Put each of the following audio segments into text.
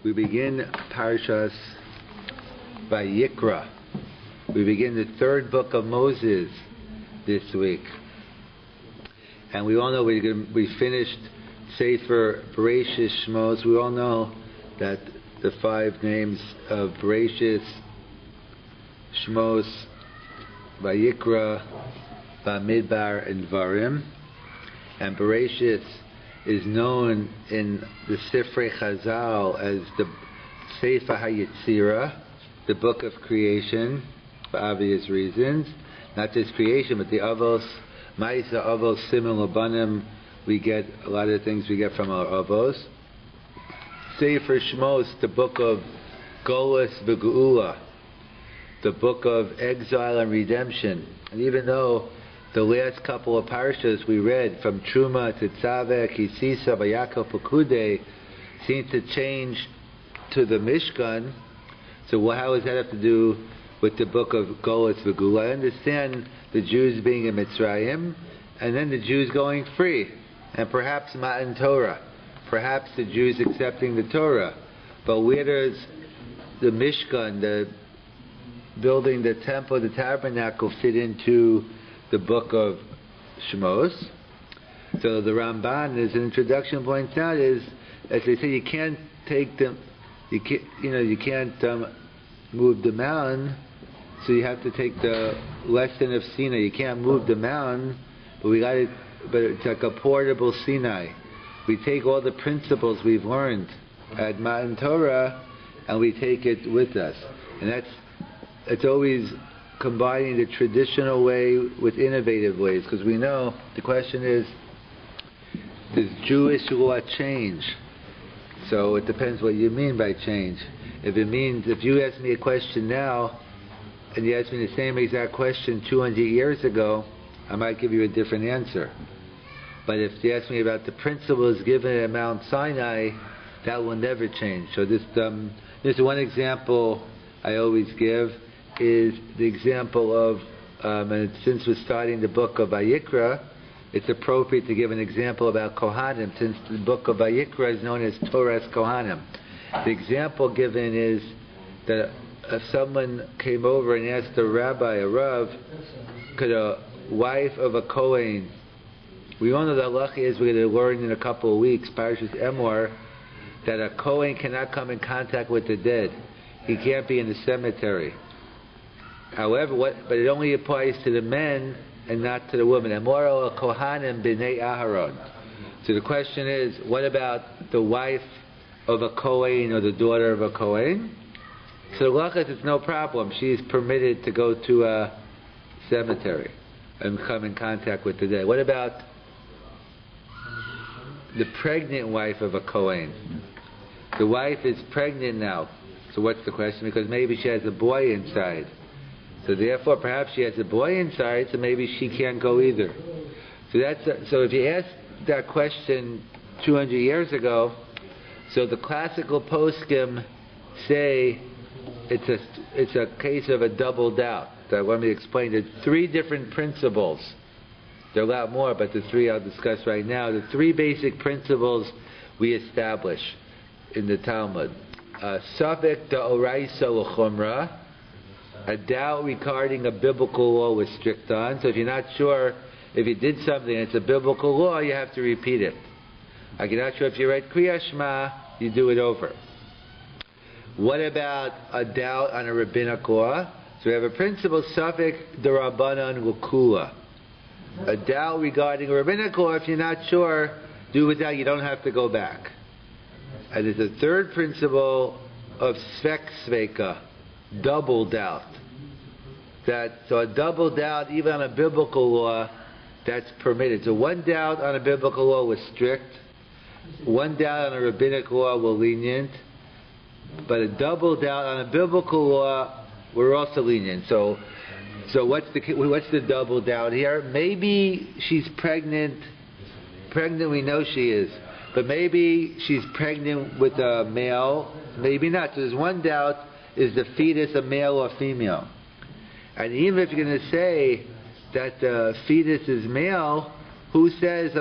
We begin Parshas Vayikra. We begin the third book of Moses this week. And we all know we finished Sefer Bereshis Shmos. We all know that the five names of Bereshis, Shmos, Vayikra, Bamidbar, and Dvarim. And Bereshis is known in the Sifrei Chazal as the Sefer HaYetzirah, the book of creation, for obvious reasons. Not just creation, but the Avos, Ma'isa Avos, Simon Labanim. We get a lot of things we get from our Avos. Sefer Shmos, the book of Golus V'Geula, the book of exile and redemption. And even though the last couple of parshas we read, from Truma to Tzaveh, Kisisa, Vayakra, Pekude, seem to change to the Mishkan. So how does that have to do with the book of Golus V'Geula? I understand the Jews being in Mitzrayim, and then the Jews going free, and perhaps Matan Torah, perhaps the Jews accepting the Torah. But where does the Mishkan, the building the temple, the tabernacle, fit into the book of Shmos? So the Ramban, as an introduction, points out, is, as they say, you can't take them, you can't move the mountain, so you have to take the lesson of Sinai. You can't move the mountain, but it's like a portable Sinai. We take all the principles we've learned at Matan Torah, and we take it with us. And it's always combining the traditional way with innovative ways, because we know the question is, does Jewish law change? So it depends what you mean by change. If you ask me a question now, and you ask me the same exact question 200 years ago, I might give you a different answer. But if you ask me about the principles given at Mount Sinai, that will never change. So this one example I always give is the example of, and since we're starting the book of Vayikra, it's appropriate to give an example about Kohanim, since the book of Vayikra is known as Torah's Kohanim. The example given is that if someone came over and asked a rabbi, a rav, could a wife of a Kohen, we all know the halacha is, we're going to learn in a couple of weeks, Parashas Emor, that a Kohen cannot come in contact with the dead. He can't be in the cemetery. However, but it only applies to the men and not to the women. Amoro Kohanim b'nei Aharon. So the question is, what about the wife of a Kohen or the daughter of a Kohen? So the halacha is, it's no problem. She is permitted to go to a cemetery and come in contact with the dead. What about the pregnant wife of a Kohen? The wife is pregnant now. So what's the question? Because maybe she has a boy inside. So therefore, perhaps she has a boy inside, so maybe she can't go either. So if you ask that question 200 years ago, so the classical poskim say it's a case of a double doubt. So let me explain. There's three different principles. There are a lot more, but the three I'll discuss right now. The three basic principles we establish in the Talmud. Safek da'oraisa l'chumra, a doubt regarding a biblical law with strict on. So if you're not sure, if you did something and it's a biblical law, you have to repeat it. Like you're not sure if you read Kriya Shema, you do it over. What about a doubt on a rabbinic law? So we have a principle, Safek d'Rabbanan l'kula. A doubt regarding a rabbinic law, if you're not sure, do it without, you don't have to go back. And there's a third principle of Svek Sveka, double doubt. So a double doubt, even on a biblical law, that's permitted. So one doubt on a biblical law was strict, one doubt on a rabbinic law was lenient, but a double doubt on a biblical law, we're also lenient. So what's the double doubt here? Maybe she's pregnant. Pregnant, we know she is. But maybe she's pregnant with a male. Maybe not. So there's one doubt. Is the fetus a male or female? And even if you're going to say that the fetus is male, who says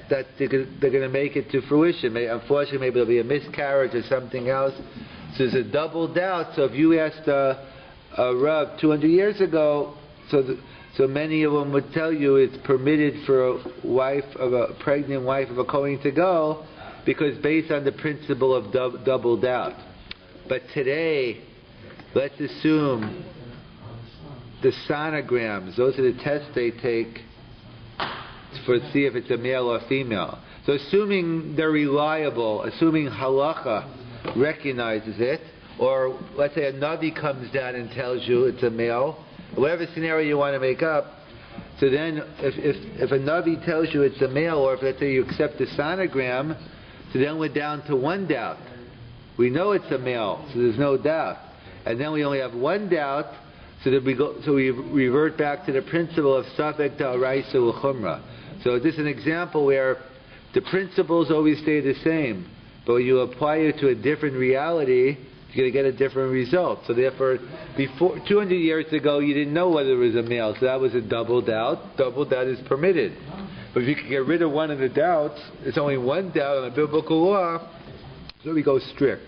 that they're going to make it to fruition. Unfortunately, maybe there'll be a miscarriage or something else. So there's a double doubt. So if you asked a Rav 200 years ago, so many of them would tell you it's permitted for a pregnant wife of a Kohen to go, because based on the principle of double doubt. But today, let's assume the sonograms, those are the tests they take to see if it's a male or female. So assuming they're reliable, assuming halacha recognizes it, or let's say a Navi comes down and tells you it's a male, whatever scenario you want to make up, so then if a Navi tells you it's a male, or if let's say you accept the sonogram, so then we're down to one doubt. We know it's a male, so there's no doubt. And then we only have one doubt, so we revert back to the principle of Safek Da'araisa L'Chumra. So this is an example where the principles always stay the same, but when you apply it to a different reality, you're going to get a different result. So therefore, before 200 years ago, you didn't know whether it was a male, so that was a double doubt. Double doubt is permitted. But if you can get rid of one of the doubts, it's only one doubt on a biblical law, so we go strict.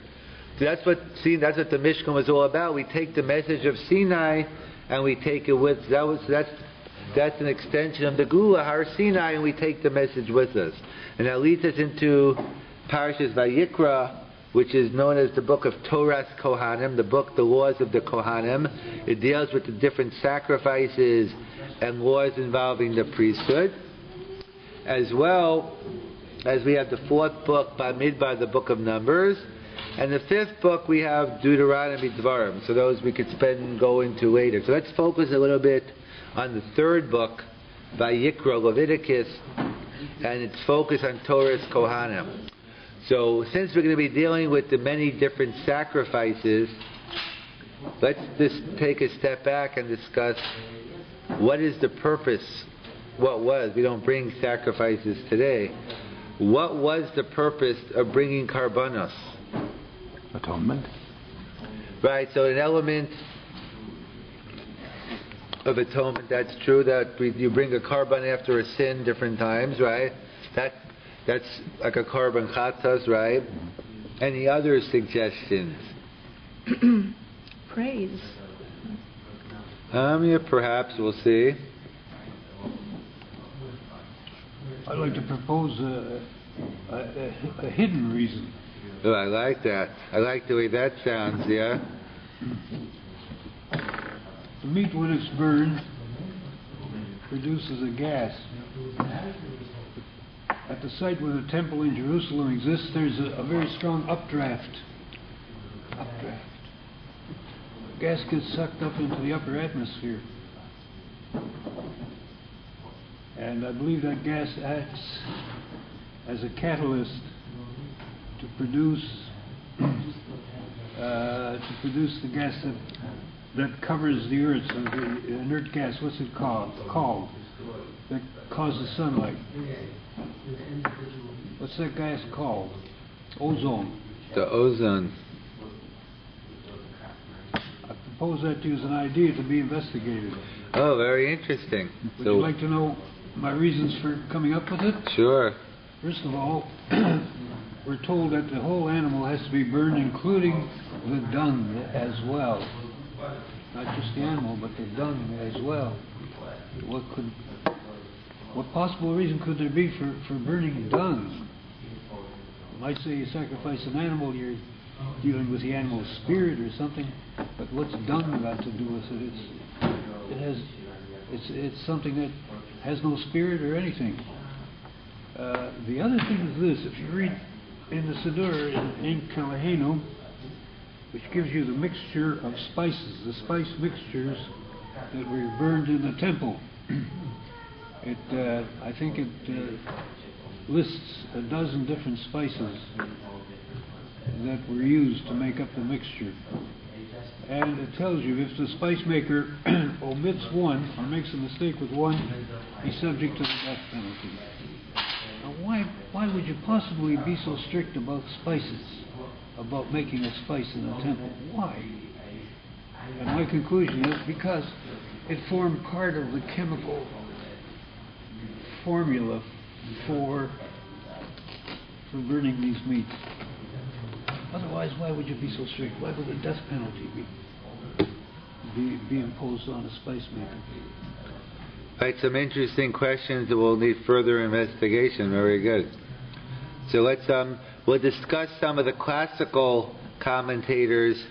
So that's what the Mishkan was all about. We take the message of Sinai and we take it with. That's an extension of the Gula, Har Sinai, and we take the message with us. And that leads us into Parashas Vayikra, which is known as the book of Torah's Kohanim, the laws of the Kohanim. It deals with the different sacrifices and laws involving the priesthood, as well as we have the fourth book, Bamidbar, the book of Numbers, and the fifth book we have Deuteronomy Dvarim. So those we could go into later. So let's focus a little bit on the third book, Vayikra, Leviticus, and its focus on Torah's Kohanim. So since we're going to be dealing with the many different sacrifices, let's just take a step back and discuss what is the purpose. We don't bring sacrifices today. What was the purpose of bringing karbanos? Atonement. Right, so an element of atonement, that's true, that you bring a karban after a sin different times, right? That's like a karban chatas, right? Any other suggestions? Praise. Yeah, perhaps, we'll see. I'd like to propose a hidden reason. Oh, I like that. I like the way that sounds, yeah? The meat, when it's burned, produces a gas. At the site where the temple in Jerusalem exists, there's a very strong updraft. Gas gets sucked up into the upper atmosphere. And I believe that gas acts as a catalyst to produce the gas that covers the earth, so the inert gas. What's it called? That causes sunlight. What's that gas called? Ozone. The ozone. I propose that to you as an idea to be investigated. Oh, very interesting. Would you like to know my reasons for coming up with it? Sure. First of all, we're told that the whole animal has to be burned, including the dung as well. Not just the animal, but the dung as well. What possible reason could there be for burning dung? You might say you sacrifice an animal, you're dealing with the animal's spirit or something, but what's dung got to do with it? It's something that has no spirit or anything. The other thing is this: if you read in the Siddur in Ein Kalahenu, which gives you the mixture of spices, the spice mixtures that were burned in the temple, I think it lists a dozen different spices that were used to make up the mixture. And it tells you if the spice maker omits one or makes a mistake with one, he's subject to the death penalty. Now why would you possibly be so strict about spices, about making a spice in the temple? Why? And my conclusion is because it formed part of the chemical formula for for burning these meats? Otherwise, why would you be so strict? Why would the death penalty be imposed on a spice maker? Right, some interesting questions that will need further investigation. Very good. So we'll discuss some of the classical commentators,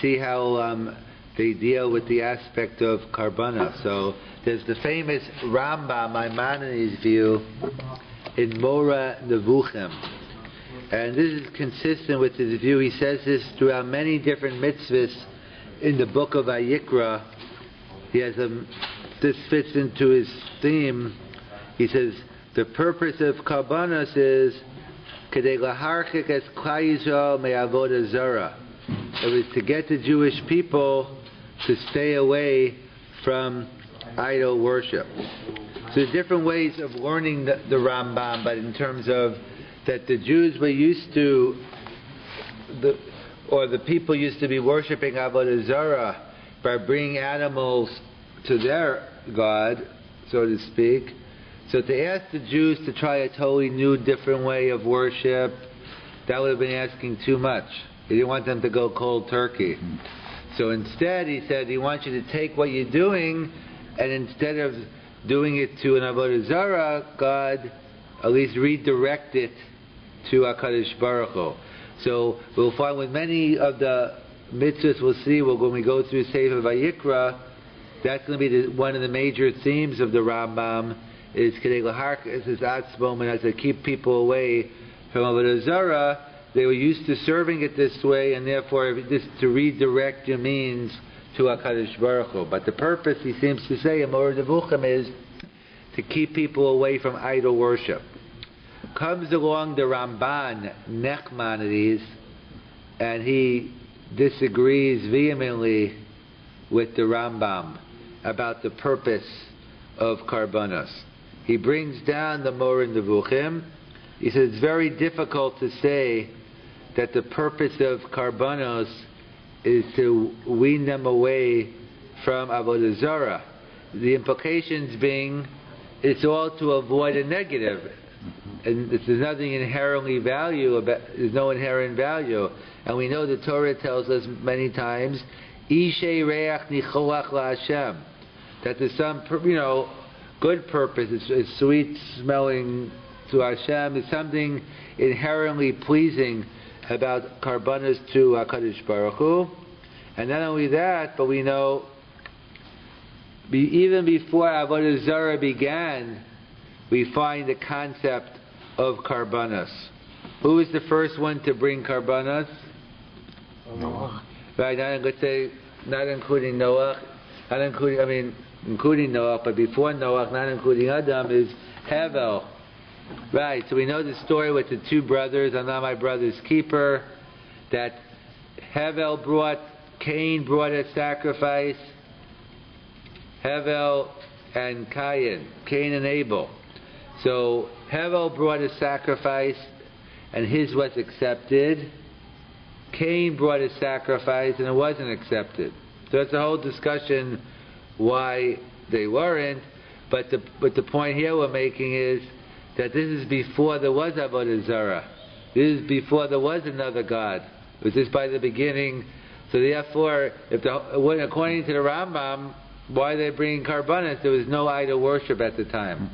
see how they deal with the aspect of Karbana. So there's the famous Rambam, Maimonides' view, in Mora Nevuchim. And this is consistent with his view. He says this throughout many different mitzvahs in the book of Vayikra. He has this fits into his theme. He says the purpose of Karbanos is Kedei laharchik es Klal Yisrael me'avodah zara. It was to get the Jewish people to stay away from idol worship. So there's different ways of learning the Rambam, but in terms of that the Jews were used to, the people used to be worshiping avodah zara by bringing animals to their God, so to speak. So to ask the Jews to try a totally new, different way of worship, that would have been asking too much. He didn't want them to go cold turkey. So instead, he said, he wants you to take what you're doing, and instead of doing it to an avodah zara God, at least redirect it to HaKadosh Baruch Hu. So we'll find with many of the mitzvahs we'll see when we go through Sefer Vayikra, that's going to be one of the major themes of the Rambam, is Kedei laharchik es atzmom, and as they keep people away from avodah zara, they were used to serving it this way, and therefore this to redirect your means to HaKadosh Baruch Hu. But the purpose, he seems to say, in Mora Nevuchim, is to keep people away from idol worship. Comes along the Ramban, Nachmanides, and he disagrees vehemently with the Rambam about the purpose of Karbanos. He brings down the Mora Nevuchim. He says it's very difficult to say that the purpose of Karbanos is to wean them away from avodah zara. The implications being it's all to avoid a negative. And there's nothing inherently there's no inherent value. And we know the Torah tells us many times, Ishei reach nicholach la'Hashem, that there's some, good purpose, it's sweet smelling to Hashem, it's something inherently pleasing about Karbanos to HaKadosh Baruch Hu. And not only that, but we know, even before Avodah Zarah began, we find the concept of Karbanos. Who was the first one to bring Karbanos? Noah. Right, let's say, not including Noah, including Noah, but before Noah, not including Adam, is Hevel. Right, so we know the story with the two brothers, I'm not my brother's keeper, that Cain brought a sacrifice, Hevel and Cain and Abel. So Hevel brought a sacrifice and his was accepted. Cain brought a sacrifice and it wasn't accepted. So it's a whole discussion why they weren't, but the point here we're making is that this is before there was avodah zara. This is before there was another God. It was just by the beginning. So therefore, according to the Rambam, why are they bringing Karbanos? There was no idol worship at the time.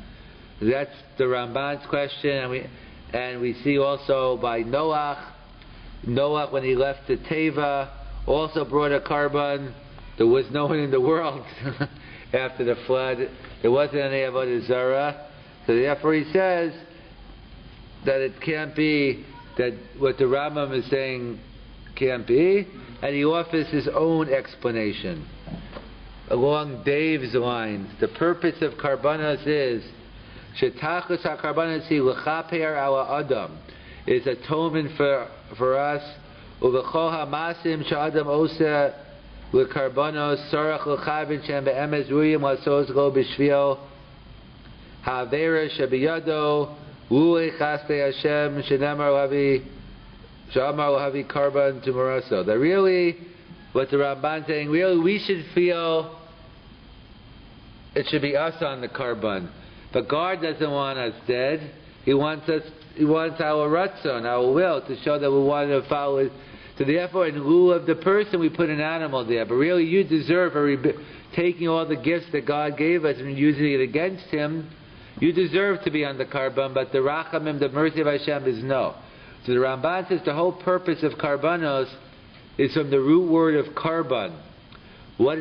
That's the Ramban's question, and we see also by Noah, when he left the Teva, also brought a Karban. There was no one in the world after the flood. There wasn't any avodah zara. So therefore he says that it can't be, that what the Rambam is saying can't be, and he offers his own explanation. Along Dave's lines, the purpose of Karbanos is Shetachus HaKarbanos hi l'chaper ala Adam, is atonement for us. Uvechol ha'masim she'adam oseh l'karbanos sarach l'chavin shem be'emes ruyim lasos lo b'shvil ha'avera shebiyado u'le chastei Hashem she'amar lahavi karban tumaraso. That really, what the Ramban is saying, really we should feel it should be us on the karban. But God doesn't want us dead. He wants us our ratzon, our will, to show that we want to follow it. So therefore, in lieu of the person, we put an animal there. But really, you deserve taking all the gifts that God gave us and using it against Him. You deserve to be on the karban, but the rachamim, the mercy of Hashem, is no. So the Ramban says the whole purpose of karbanos is from the root word of karban. What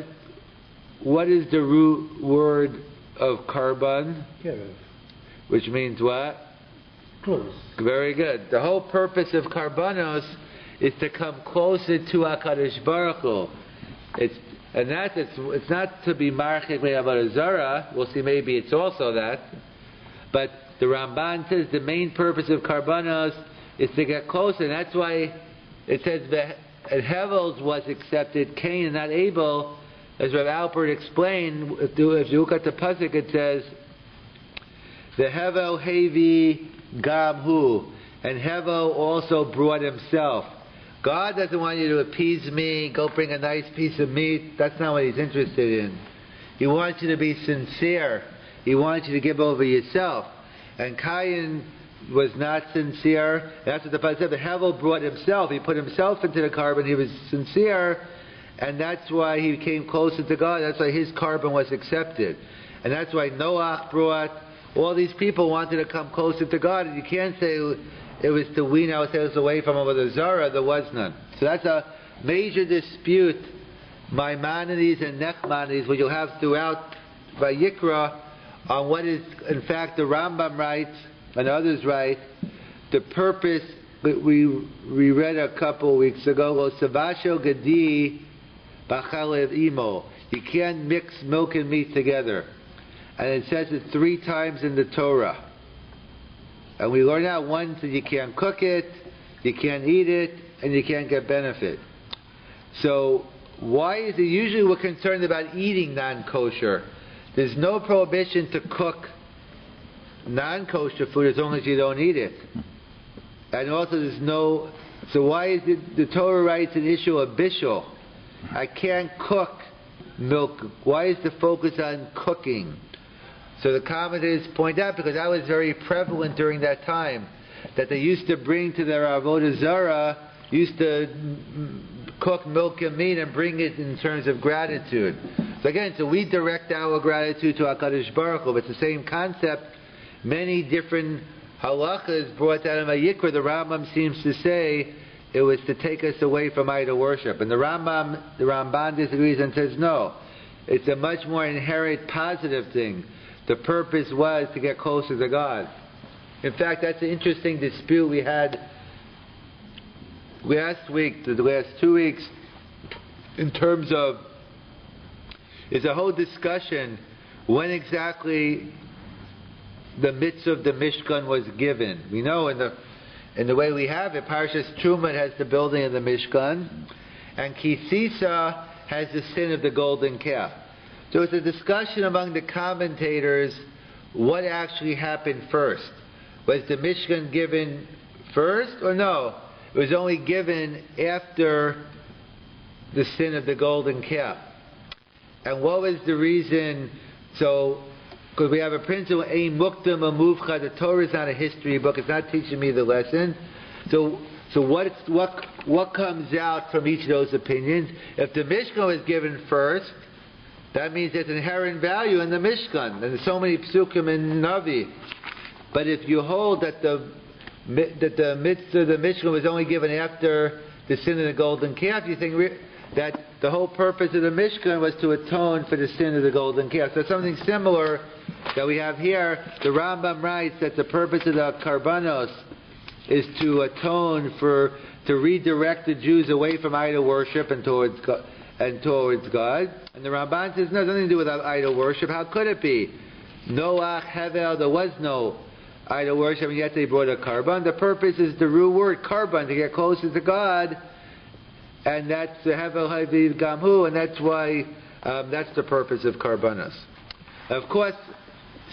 is the root word of karban? Kerev. Which means what? Close. Very good. The whole purpose of karbanos is to come closer to HaKadosh Baruch Hu. It's not to be marchik me'avodah zarah. We'll see, maybe it's also that. But the Ramban says the main purpose of karbanos is to get closer. And that's why it says that Hevel's was accepted, Cain and not Abel. As Rav Alpert explained, if you look at the pasuk, it says, the Hevel hevi gamhu, and Hevel also brought himself. God doesn't want you to appease me, go bring a nice piece of meat. That's not what He's interested in. He wants you to be sincere. He wants you to give over yourself. And Cain was not sincere. That's what the pasuk said. The Hevel brought himself. He put himself into the carbon. He was sincere, and that's why he came closer to God. That's why his carbon was accepted. And that's why Noach brought, all these people wanted to come closer to God. And you can't say it was to wean ourselves away from the Zara. There was none. So that's a major dispute, Maimonides and Nachmanides, which you'll have throughout Vayikra, on what is, in fact, the Rambam writes and others write, the purpose. We read a couple weeks ago, Savasho Gadi Bachalev Imo. You can't mix milk and meat together. And it says it 3 times in the Torah. And we learn out one that you can't cook it, you can't eat it, and you can't get benefit. So why is it usually we're concerned about eating non-kosher? There's no prohibition to cook non-kosher food as long as you don't eat it. And also there's no, so why is it the Torah writes an issue of bishul? I can't cook milk. Why is the focus on cooking? So the commentators point out, because that was very prevalent during that time, that they used to bring to their avodah zarah, used to cook milk and meat and bring it in terms of gratitude. So again, so we direct our gratitude to HaKadosh Baruch Hu, but it's the same concept. Many different halachas brought out in Vayikra. The Rambam seems to say it was to take us away from idol worship. And the Ramban disagrees and says no. It's a much more inherent positive thing. The purpose was to get closer to God. In fact, that's an interesting dispute we had last week, the last 2 weeks, in terms of, is a whole discussion when exactly the mitzvah of the Mishkan was given. We know in the way we have it, Parashas Truma has the building of the Mishkan, and Kisisa has the sin of the golden calf. So it's a discussion among the commentators what actually happened first. Was the Mishkan given first or no? It was only given after the sin of the golden calf. And what was the reason? So, because we have a principle, Ein Muktam Amuvcha, the Torah is not a history book, it's not teaching me the lesson. So what comes out from each of those opinions? If the Mishkan was given first, that means there's inherent value in the Mishkan. And there's so many psukim in Navi. But if you hold that the mitzvah, the Mishkan was only given after the sin of the golden calf, you think that the whole purpose of the Mishkan was to atone for the sin of the golden calf. So something similar that we have here. The Rambam writes that the purpose of the Karbanos is to atone to redirect the Jews away from idol worship and towards God. And the Ramban says, no, nothing to do with idol worship. How could it be? Noach, Hevel, there was no idol worship, and yet they brought a karban. The purpose is the root word, karban, to get closer to God, and that's the Hevel, Haviv, Gamhu, and that's why, that's the purpose of karbanos. Of course,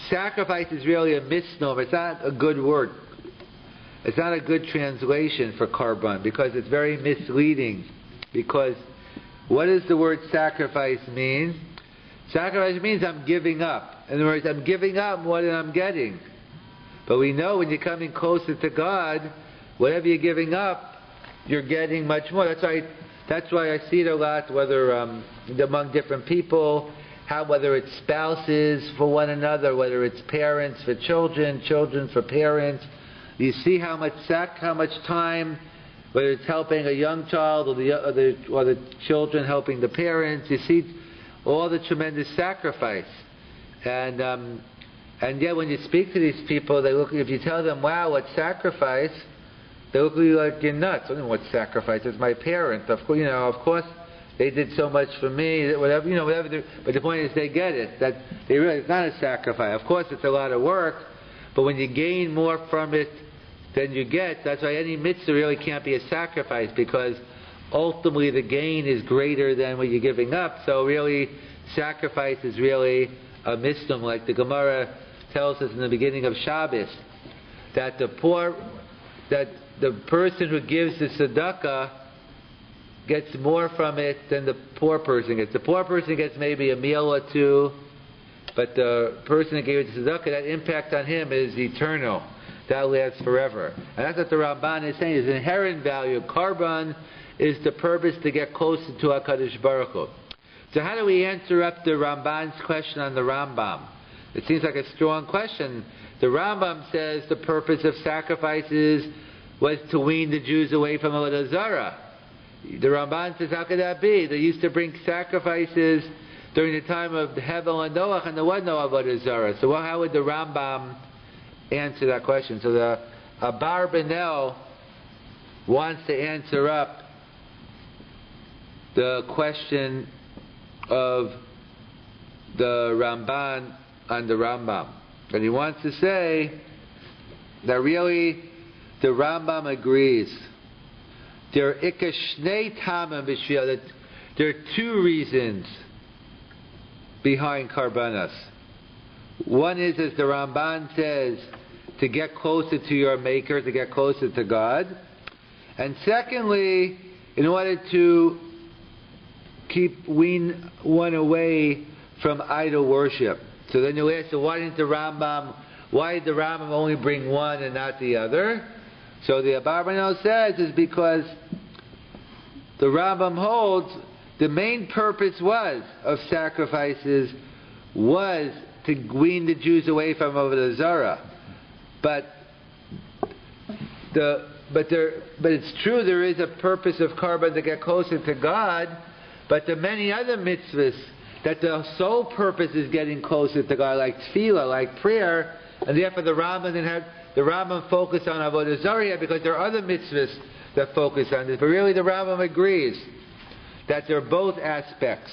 sacrifice is really a misnomer. It's not a good word. It's not a good translation for karban, because it's very misleading. Because what does the word sacrifice mean? Sacrifice means I'm giving up. In other words, I'm giving up more than I'm getting. But we know when you're coming closer to God, whatever you're giving up, you're getting much more. That's why I see it a lot, whether among different people, whether it's spouses for one another, whether it's parents for children, children for parents. You see how much time, whether it's helping a young child or the children helping the parents. You see all the tremendous sacrifice, and yet when you speak to these people, they look. If you tell them, "Wow, what sacrifice," they look at you like you're nuts. I don't know what sacrifice. It's my parent. Of course, they did so much for me. Whatever. But the point is, they get it. That they realize it's not a sacrifice. Of course, it's a lot of work. But when you gain more from it than you get, that's why any mitzvah really can't be a sacrifice, because ultimately the gain is greater than what you're giving up. So really, sacrifice is really a misdom, like the Gemara tells us in the beginning of Shabbos, that the person who gives the tzedakah gets more from it than the poor person gets. The poor person gets maybe a meal or two, but the person who gave it the tzedakah, that impact on him is eternal. That lasts forever. And that's what the Ramban is saying. His inherent value, Karban, is the purpose to get closer to HaKadosh Baruch Hu. So how do we answer up the Ramban's question on the Rambam? It seems like a strong question. The Rambam says the purpose of sacrifices was to wean the Jews away from Avodah Zarah. The Ramban says, how could that be? They used to bring sacrifices during the time of Hevel and Noach, and there was no Avodah Zarah. So how would the Rambam answer that question? So the Abar Benel wants to answer up the question of the Ramban on the Rambam. And he wants to say that really the Rambam agrees. There are two reasons behind Karbanas. One is, as the Ramban says, to get closer to your Maker, to get closer to God. And secondly, in order to wean one away from idol worship. So then you'll ask, so why did the Rambam only bring one and not the other? So the Abarbanel says is because the Rambam holds the main purpose of sacrifices was to wean the Jews away from Avodah Zarah. But it's true there is a purpose of Karban to get closer to God, but there are many other mitzvahs that the sole purpose is getting closer to God, like tefillah, like prayer, and therefore the Rambam focused on Avodah Zarah because there are other mitzvahs that focus on this. But really the Rambam agrees that there are both aspects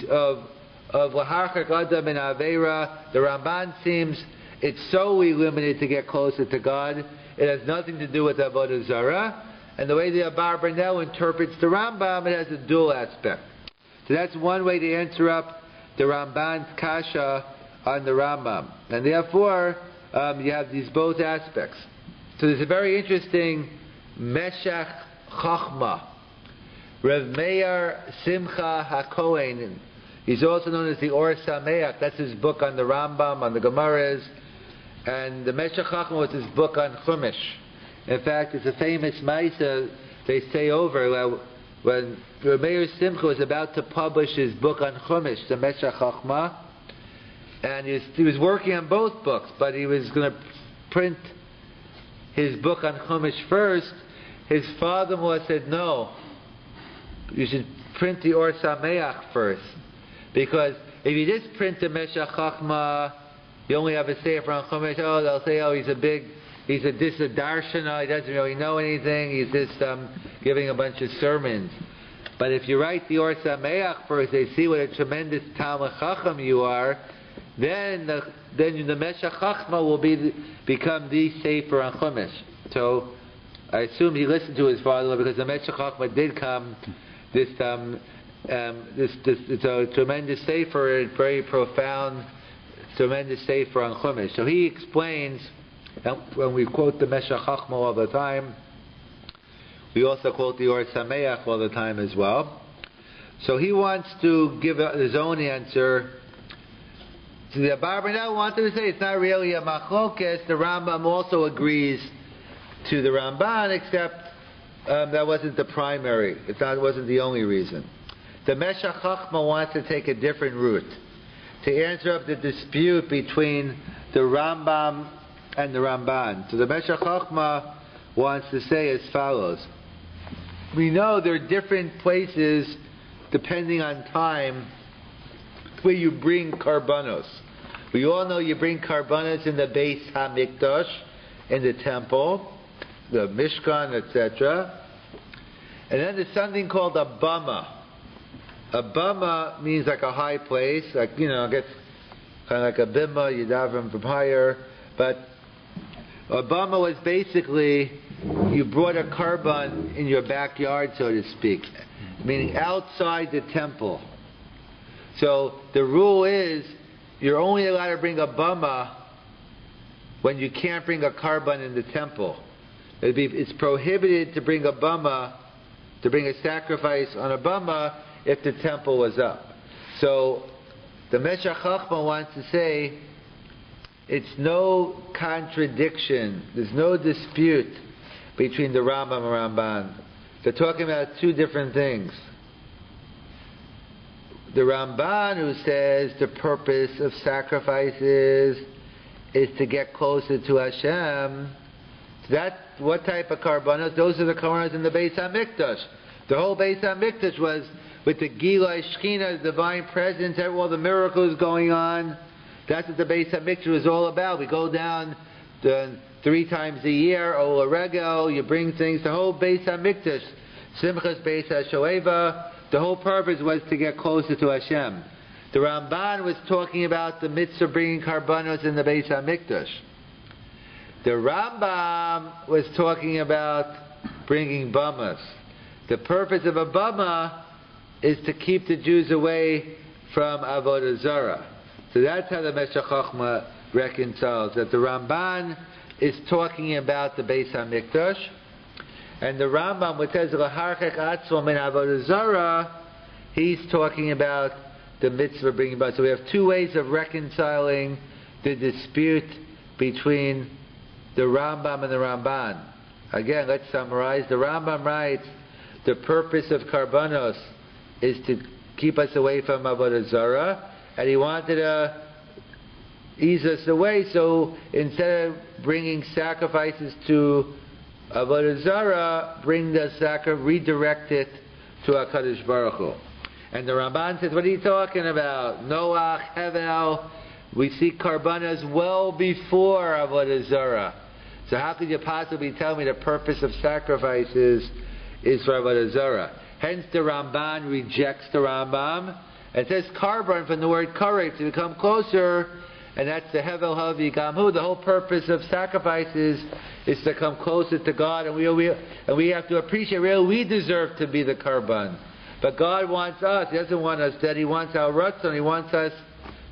of Laharchak Adam and Aveira. The Ramban seems it's solely limited to get closer to God. It has nothing to do with Avodah Zarah. And the way the Abar Bernel interprets the Rambam, it has a dual aspect. So that's one way to answer up the Ramban's kasha on the Rambam. And therefore, you have these both aspects. So there's a very interesting Meshach Chachma. Rav Meir Simcha HaKohen. He's also known as the Or Sameach. That's his book on the Rambam, on the Gemaras. And the Meshach Chachma was his book on Chumash. In fact, it's a famous Maisa they say over when Rav Meir Simcha was about to publish his book on Chumash, the Meshach Chachma, and he was working on both books, but he was going to print his book on Chumash first. His father-in-law said, no, you should print the Or Sameach first, because if you just print the Meshach Chachma, you only have a sefer on Chumash. Oh, they'll say, oh, he's a darshana, he doesn't really know anything, he's just giving a bunch of sermons. But if you write the Or Sameach first, they see what a tremendous Talmud Chacham you are, then the Meshach Chachma will become the sefer on Chumash. So I assume he listened to his father because the Meshach Chachma did come. It's a tremendous sefer, very profound, tremendous sefer on Chumash. So he explains. When we quote the Meshach Chachma all the time, we also quote the Or Sameach all the time as well. So he wants to give his own answer. So the Abarbanel wanted to say it's not really a machlokes. The Rambam also agrees to the Ramban, except that wasn't the primary. It wasn't the only reason. The Meshach Chochma wants to take a different route to answer up the dispute between the Rambam and the Ramban. So the Meshach Chochma wants to say as follows. We know there are different places, depending on time, where you bring karbanos. We all know you bring karbanos in the Beis HaMikdash, in the temple, the Mishkan, etc. And then there's something called a bama. A bama means like a high place, like, I guess kind of like a bima, you daven from higher. But a bama was basically, you brought a karban in your backyard, so to speak, meaning outside the temple. So the rule is, you're only allowed to bring a bama when you can't bring a karban in the temple. It's prohibited to bring a bama, to bring a sacrifice on a bama if the temple was up. So the Meshach Chochma wants to say it's no contradiction, there's no dispute between the Rambam and Ramban. They're talking about two different things. The Ramban, who says the purpose of sacrifices is to get closer to Hashem, what type of karbanos? Those are the karbanos in the Beis HaMikdash. The whole Beis HaMikdash was with the Gila Shechina, the divine presence, all the miracles going on. That's what the Beis HaMikdash was all about. We go down 3 times a year, Ola Regel, you bring things, the whole Beis HaMikdash, Simchas Beis HaShoeva, the whole purpose was to get closer to Hashem. The Ramban was talking about the mitzvah of bringing karbanos in the Beis HaMikdash. The Rambam was talking about bringing bamas. The purpose of a bama is to keep the Jews away from Avodah Zarah. So that's how the Meshach Chochma reconciles, that the Ramban is talking about the Beis HaMikdash, and the Rambam, which says L'harchek atzmo min Avodah Zarah, he's talking about the mitzvah of bringing bamas. So we have two ways of reconciling the dispute between the Rambam and the Ramban. Again, let's summarize. The Rambam writes, the purpose of karbanos is to keep us away from Avodah Zarah, and he wanted to ease us away, so instead of bringing sacrifices to Avodah Zarah, redirect it to HaKadosh Baruch Hu. And the Ramban says, what are you talking about? Noach, Hevel, we see karbanos well before Avodah Zarah. So how could you possibly tell me the purpose of sacrifices is for Avodah Zarah? Hence the Ramban rejects the Rambam. It says karban from the word karet, to come closer, and that's the Hevel Havi Gamhu. The whole purpose of sacrifices is to come closer to God, and we have to appreciate, really, we deserve to be the karban. But God wants us. He doesn't want us dead. He wants our ratzon. He wants us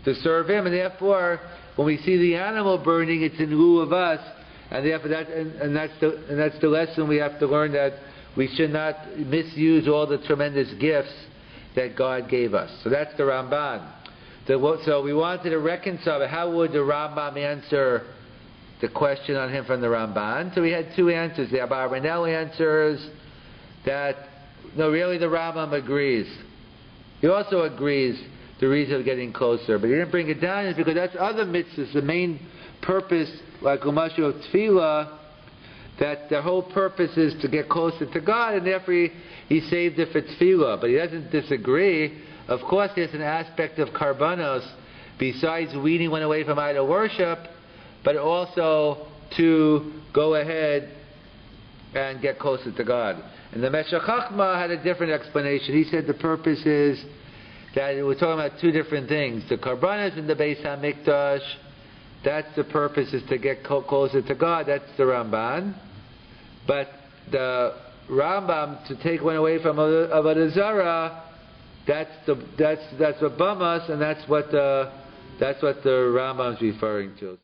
to serve Him, and therefore, when we see the animal burning, it's in lieu of us, and therefore that's the lesson we have to learn, that we should not misuse all the tremendous gifts that God gave us. So that's the Ramban. So we wanted to reconcile. How would the Rambam answer the question on him from the Ramban? So we had two answers. The Abarbanel answers that, no, really the Rambam agrees. He also agrees the reason of getting closer, but he didn't bring it down is because that's other mitzvahs. The main purpose, like Umashu of Tefillah, that the whole purpose is to get closer to God, and therefore he saved it for Tefillah. But he doesn't disagree. Of course, there's an aspect of karbanos, besides weaning one away from idol worship, but also to go ahead and get closer to God. And the Meshach Chochma had a different explanation. He said the purpose is that we're talking about two different things. The karbanos in the Beis HaMikdash, that's the purpose, is to get closer to God. That's the Ramban. But the Rambam, to take one away from Avodah Zarah, that's what bamas, and that's what the Rambam's referring to.